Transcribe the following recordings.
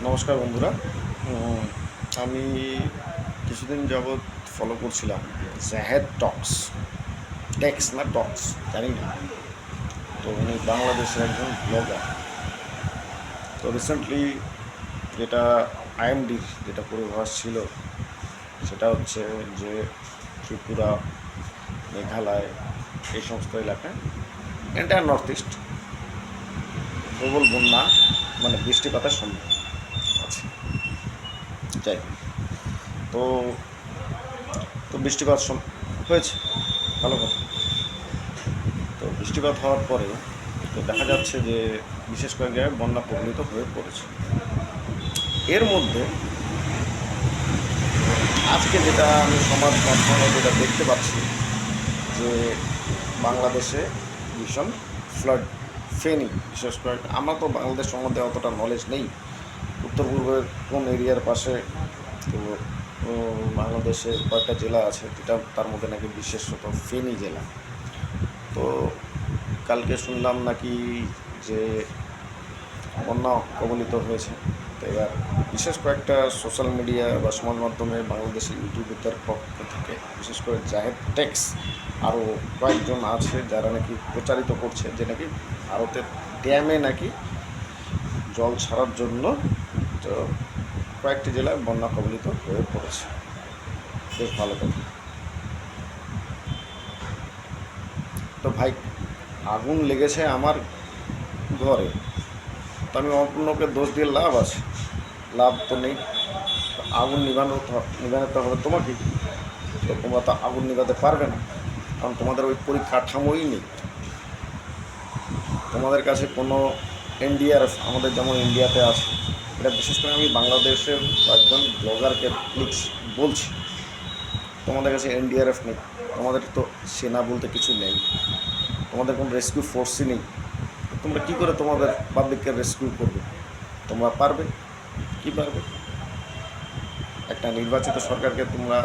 নমস্কার বন্ধুরা। উম, আমি কিছুদিন যাবৎ ফলো করছিলাম জাহেদ টক্স, টেক্স না টক্স জানি না। তো উনি বাংলাদেশের একজন ব্লগার। তো রিসেন্টলি যেটা আইএমডির যেটা পূর্বাভাস ছিল সেটা হচ্ছে যে ত্রিপুরা, মেঘালয় এই সমস্ত এলাকায় এন্টায়ার নর্থ ইস্ট প্রবল বন্যা মানে বৃষ্টিপাতের সম্ভাবনা আছে। যাই হোক, তো তো বৃষ্টিপাত হয়েছে, ভালো কথা। তো বৃষ্টিপাত হওয়ার পরে তো দেখা যাচ্ছে যে বিশেষ কয়েক জায়গায় বন্যা প্রভাবিত হয়ে পড়েছে। এর মধ্যে আজকে যেটা আমি সমাজ মাধ্যমে যেটা দেখতে পাচ্ছি যে বাংলাদেশে ভীষণ ফ্লাড, ফেনি বিশেষ করে। আমরা তো বাংলাদেশ সম্বন্ধে অতটা নলেজ নেই, উত্তর পূর্বের কোন এরিয়ার পাশে। তো বাংলাদেশে কয়েকটা জেলা আছে যেটা তার মধ্যে নাকি বিশেষত ফেনী জেলা। তো কালকে শুনলাম নাকি যে বন্যা কবলিত হয়েছে। তো এবার বিশেষ কয়েকটা সোশ্যাল মিডিয়া বা সমাজ মাধ্যমে বাংলাদেশের ইউটিউবের পক্ষ থেকে বিশেষ করে জাহেদ টেক্স আরও কয়েকজন আছে যারা নাকি প্রচারিত করছে যে নাকি ভারতের ড্যামে নাকি জল ছাড়ার জন্য তো কয়েকটি জেলায় বন্যা কবলিত হয়ে পড়েছে। বেশ ভালো কথা। তো ভাই, আগুন লেগেছে আমার ঘরে, তো আমি অন্যকে দোষ দিয়ে লাভ আছে? লাভ তো নেই। আগুন নিভানোতে হবে তোমাকে। তো তোমরা তো আগুন নিভাতে পারবে না, কারণ তোমাদের ওই পরিকাঠামোই নেই। তোমাদের কাছে কোনো এনডিআরএফ আমাদের যেমন ইন্ডিয়াতে আছে, এটা বিশেষ করে আমি বাংলাদেশের কয়েকজন ব্লগারকে প্লিজ বলছি, তোমাদের কাছে এনডিআরএফ নেই, তোমাদের তো সেনা বলতে কিছু নেই, তোমাদের কোনো রেস্কিউ ফোর্সই নেই। তোমরা কী করে তোমাদের পাবলিককে রেস্কিউ করবে? তোমরা পারবে কি পারবে? একটা নির্বাচিত সরকারকে তোমরা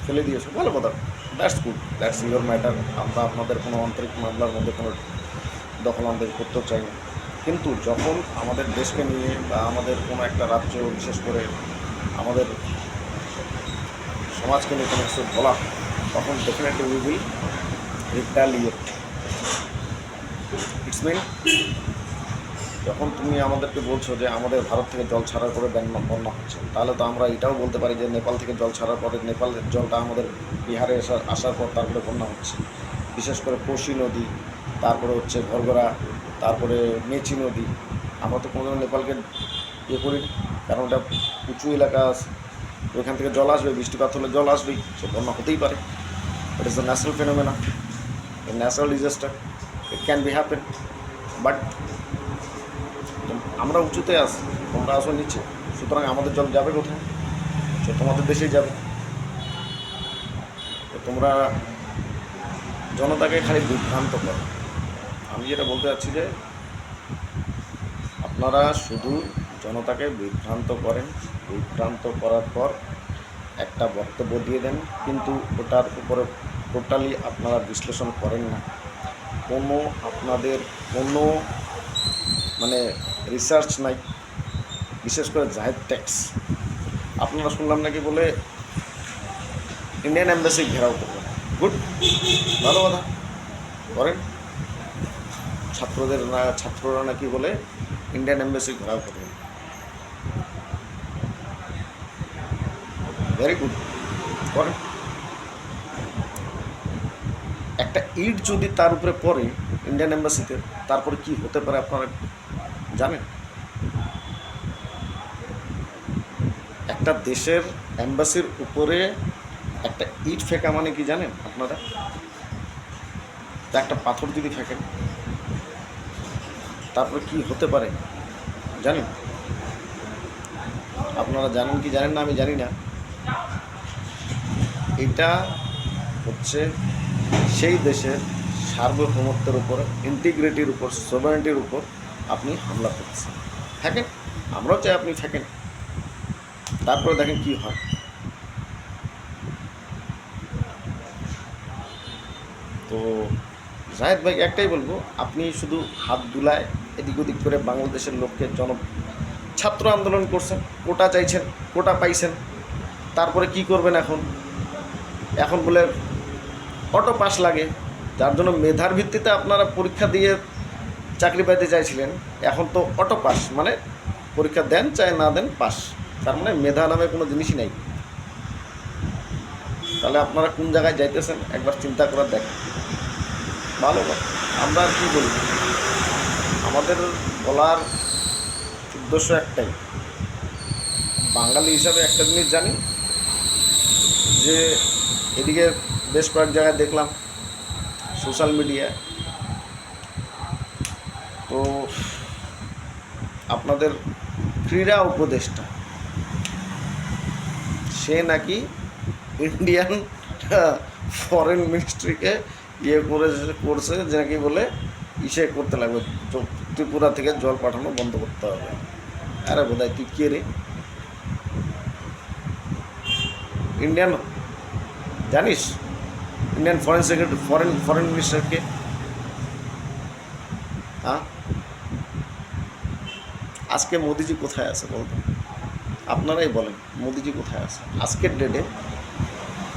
ফেলে দিয়েছো, ভালো কথা, that's good, that's your matter. আমরা আপনাদের কোনো আন্তরিক মামলার মধ্যে কোনো দখল আন্দাজি করতেও চাই না। কিন্তু যখন আমাদের দেশকে নিয়ে বা আমাদের কোনো একটা রাজ্য, বিশেষ করে আমাদের সমাজকে নিয়ে কোনো কিছু বলা হয়, তখন definitely we will retaliate. It's mean, যখন তুমি আমাদেরকে বলছো যে আমাদের ভারত থেকে জল ছাড়ার পরে বন্যা হচ্ছে, তাহলে তো আমরা এটাও বলতে পারি যে নেপাল থেকে জল ছাড়ার পরে নেপালের জলটা আমাদের বিহারে আসার পর তারপরে বন্যা হচ্ছে। বিশেষ করে কোশি নদী, তারপরে হচ্ছে ঘরগড়া, তারপরে মেচি নদী। আমরা তো কোনো নেপালকে ইয়ে করি, কারণ ওটা উঁচু এলাকা আছে, ওইখান থেকে জল আসবে, বৃষ্টিপাত হলে জল আসবেই, সে বন্যা হতেই পারে। It is the natural phenomena, natural disaster, it can be happen. But আমরা উঁচুতে আছি, তোমরা আসো নিচে, সুতরাং আমাদের জল যাবে কোথায়? সে তোমাদের দেশেই যাবে। তো তোমরা জনতাকে খালি বিভ্রান্ত করো। আমি যেটা বলতে চাচ্ছি যে আপনারা শুধু জনতাকে বিভ্রান্ত করেন, বিভ্রান্ত করার পর একটা বক্তব্য দিয়ে দেন, কিন্তু ওটার উপরে টোটালি আপনারা বিশ্লেষণ করেন না। কোনো আপনাদের কোনো মানে রিসার্চ নাই। বিশেষ করে জাহেদ ট্যাক্স, আপনারা শুনলাম নাকি বলে ইন্ডিয়ান এম্বাসি ঘেরাও করবেন। গুড, ভালো কথা, করেন। ছাত্ররা নাকি বলে ইন্ডিয়ান এম্বাসি ঘেরাও করবেন, ভেরি গুড, করেন। একটা ইট যদি তার উপরে পড়ে ইন্ডিয়ান এম্বাসিতে, তারপরে কি হতে পারে আপনারা জানেন? একটা দেশের এম্বাসির উপরে একটা ইট ফেঁকা মানে কি জানেন আপনারা? তা একটা পাথর যদি ফেঁকেন, তারপরে কি হতে পারে জানেন? আপনারা জানেন কি জানেন না আমি জানি না। এটা হচ্ছে সেই দেশের সার্বভৌমত্বের উপর, ইন্টিগ্রিটির উপর, সভারেন্টির উপর আপনি হামলা করছেন। ফেঁকেন, আমরাও চাই আপনি ফেঁকেন, তারপরে দেখেন কি হয়। তো জাহেদ ভাই একটাই বলবো, আপনি শুধু হাত দুলায় এদিক ওদিক করে বাংলাদেশের লোককে ছাত্র আন্দোলন করছেন, কোটা চাইছেন, কোটা পাইছেন, তারপরে কি করবেন এখন? এখন বলে অটো পাস লাগে, যার জন্য মেধার ভিত্তিতে আপনারা পরীক্ষা দিয়ে চাকরি পাইতে চাইছিলেন, এখন তো অটো পাস, মানে পরীক্ষা দেন চাই না দেন পাস, তার মানে মেধা নামে কোনো জিনিসই নাই। তাহলে আপনারা কোন জায়গায় যাইতেছেন একবার চিন্তা করে দেখেন। ভালো কথা, আমরা আর কী বলি, আমাদের বলার উদ্দেশ্য একটাই, বাঙালি হিসাবে একটা জিনিস জানি যে এদিকে বেশ কয়েক জায়গায় দেখলাম সোশ্যাল মিডিয়ায়, তো আপনাদের ক্রীড়া উপদেষ্টা সে নাকি ইন্ডিয়ান ফরেন মিনিস্ট্রিকে করছে যে নাকি বলে ইসে করতে লাগবে, ত্রিপুরা থেকে জল পাঠানো বন্ধ করতে হবে। আরে বোধহয় তুই কে রে? ইন্ডিয়ান জানিস? ইন্ডিয়ান ফরেন সেক্রেটারি, ফরেন মিনিস্টারকে? হ্যাঁ, আজকে মোদিজি কোথায় আছে বলতো? আপনারাই বলেন, মোদিজি কোথায় আছে আজকের ডেটে?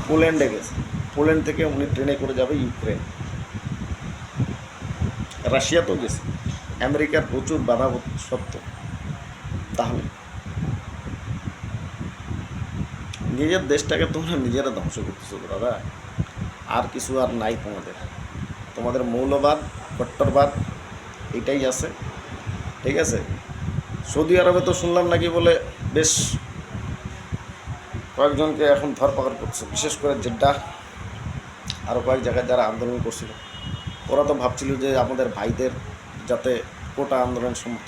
পোল্যান্ডে গেছে, পোল্যান্ড থেকে উনি ট্রেনে করে যাবে ইউক্রেন। রাশিয়াতেও গেছে, আমেরিকার প্রচুর বাধা সত্ত্বেও। তাহলে নিজের দেশটাকে তোমরা নিজেরা ধ্বংস করতেছো দাদা, আর কিছু আর নাই তোমাদের। তোমাদের মৌলবাদ, কট্টরবাদ এটাই আছে, ঠিক আছে? সৌদি আরবে তো শুনলাম নাকি বলে বেশ কয়েকজনকে এখন ধরপাকড় করছে, বিশেষ করে জেড্ডা, আরও কয়েক জায়গায় যারা আন্দোলন করছিল, ওরা তো ভাবছিল যে আমাদের ভাইদের যাতে কোটা আন্দোলন সমর্থন